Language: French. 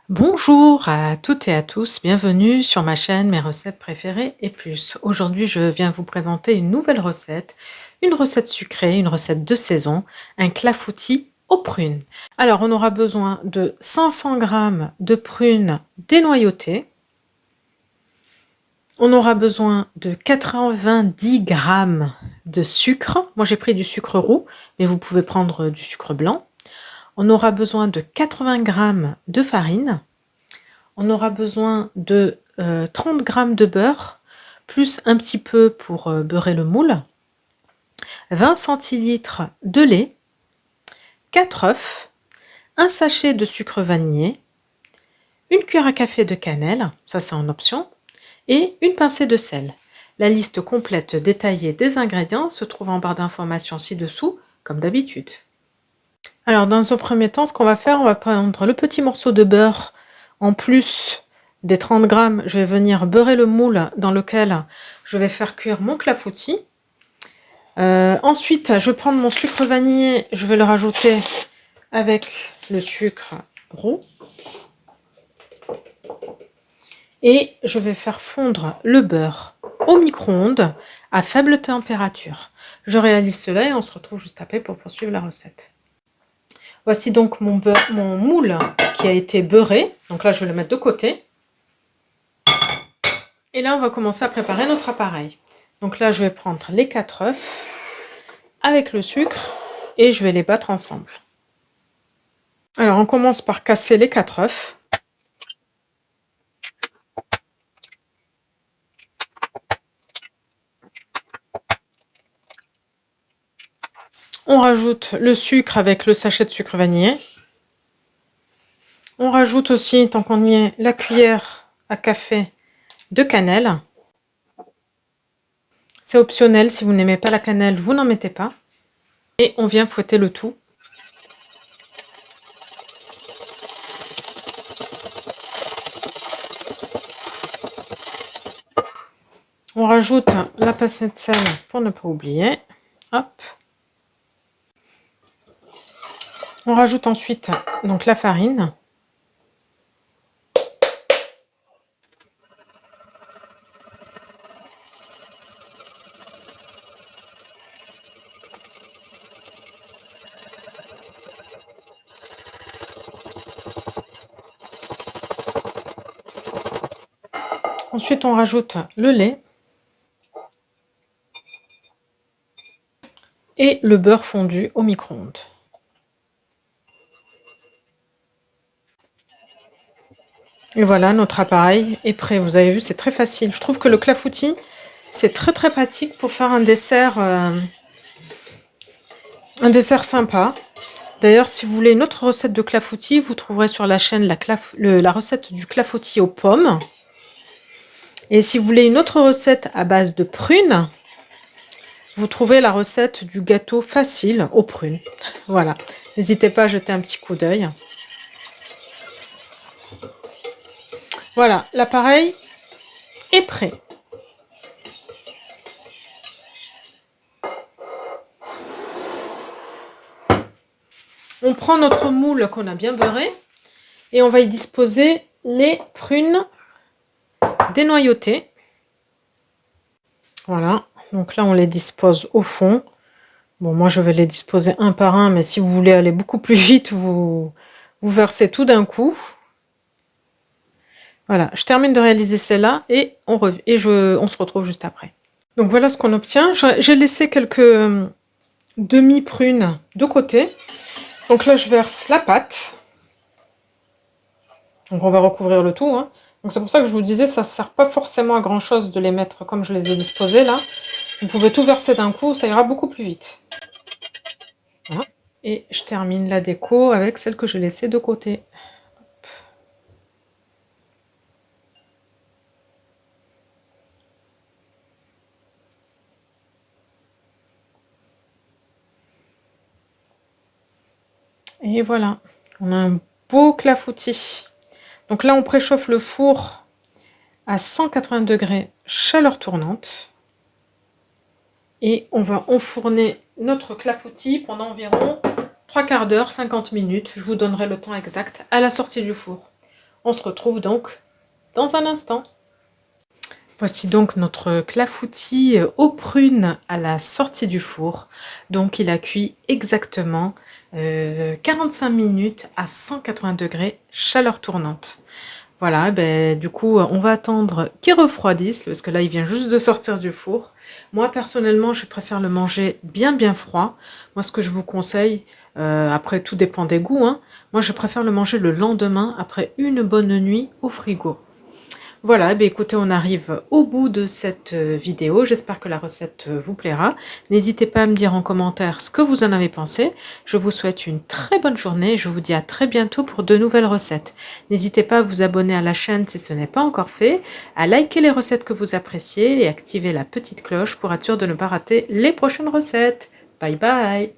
Bonjour à toutes et à tous, bienvenue sur ma chaîne Mes recettes préférées et plus. Aujourd'hui, je viens vous présenter une nouvelle recette, une recette sucrée, une recette de saison, un clafoutis aux prunes. Alors, on aura besoin de 500 g de prunes dénoyautées. On aura besoin de 90 g de sucre. Moi, j'ai pris du sucre roux, mais vous pouvez prendre du sucre blanc. On aura besoin de 80 g de farine. On aura besoin de 30 g de beurre, plus un petit peu pour beurrer le moule, 20 centilitres de lait, 4 œufs, un sachet de sucre vanillé, une cuillère à café de cannelle, ça c'est en option, et une pincée de sel. La liste complète détaillée des ingrédients se trouve en barre d'informations ci-dessous, comme d'habitude. Alors dans un premier temps, ce qu'on va faire, on va prendre le petit morceau de beurre. En plus des 30 g, je vais venir beurrer le moule dans lequel je vais faire cuire mon clafoutis. Ensuite, je vais prendre mon sucre vanillé, je vais le rajouter avec le sucre roux. Et je vais faire fondre le beurre au micro-ondes à faible température. Je réalise cela et on se retrouve juste après pour poursuivre la recette. Voici donc mon moule qui a été beurré. Donc là, je vais le mettre de côté. Et là, on va commencer à préparer notre appareil. Donc là, je vais prendre les 4 œufs avec le sucre et je vais les battre ensemble. Alors, on commence par casser les 4 œufs. On rajoute le sucre avec le sachet de sucre vanillé. On rajoute aussi, tant qu'on y est, la cuillère à café de cannelle. C'est optionnel, si vous n'aimez pas la cannelle, vous n'en mettez pas. Et on vient fouetter le tout. On rajoute la pincée de sel pour ne pas oublier. Hop. On rajoute ensuite donc la farine. Ensuite, on rajoute le lait et le beurre fondu au micro-ondes. Et voilà, notre appareil est prêt. Vous avez vu, c'est très facile. Je trouve que le clafoutis, c'est très pratique pour faire un dessert sympa. D'ailleurs, si vous voulez une autre recette de clafoutis, vous trouverez sur la chaîne la recette du clafoutis aux pommes. Et si vous voulez une autre recette à base de prunes, vous trouvez la recette du gâteau facile aux prunes. Voilà, n'hésitez pas à jeter un petit coup d'œil. Voilà, l'appareil est prêt. On prend notre moule qu'on a bien beurré et on va y disposer les prunes dénoyautées. Voilà, donc là on les dispose au fond. Bon, moi je vais les disposer un par un, mais si vous voulez aller beaucoup plus vite, vous versez tout d'un coup. Voilà, je termine de réaliser celle-là et on se retrouve juste après. Donc voilà ce qu'on obtient. J'ai laissé quelques demi-prunes de côté. Donc là, je verse la pâte. Donc on va recouvrir le tout. Hein. Donc c'est pour ça que je vous disais, ça ne sert pas forcément à grand chose de les mettre comme je les ai disposés là. Vous pouvez tout verser d'un coup, ça ira beaucoup plus vite. Voilà. Et je termine la déco avec celle que j'ai laissée de côté. Hop. Et voilà, on a un beau clafoutis. Donc là, on préchauffe le four à 180 degrés, chaleur tournante. Et on va enfourner notre clafoutis pendant environ 3 quarts d'heure, 50 minutes. Je vous donnerai le temps exact à la sortie du four. On se retrouve donc dans un instant. Voici donc notre clafoutis aux prunes à la sortie du four. Donc il a cuit exactement 45 minutes à 180 degrés, chaleur tournante. Voilà, ben, du coup, on va attendre qu'il refroidisse, parce que là, il vient juste de sortir du four. Moi, personnellement, je préfère le manger bien froid. Moi, ce que je vous conseille, après, tout dépend des goûts, hein. Moi, je préfère le manger le lendemain, après une bonne nuit au frigo. Voilà, ben écoutez, on arrive au bout de cette vidéo. J'espère que la recette vous plaira. N'hésitez pas à me dire en commentaire ce que vous en avez pensé. Je vous souhaite une très bonne journée. Je vous dis à très bientôt pour de nouvelles recettes. N'hésitez pas à vous abonner à la chaîne si ce n'est pas encore fait, à liker les recettes que vous appréciez et activer la petite cloche pour être sûr de ne pas rater les prochaines recettes. Bye bye!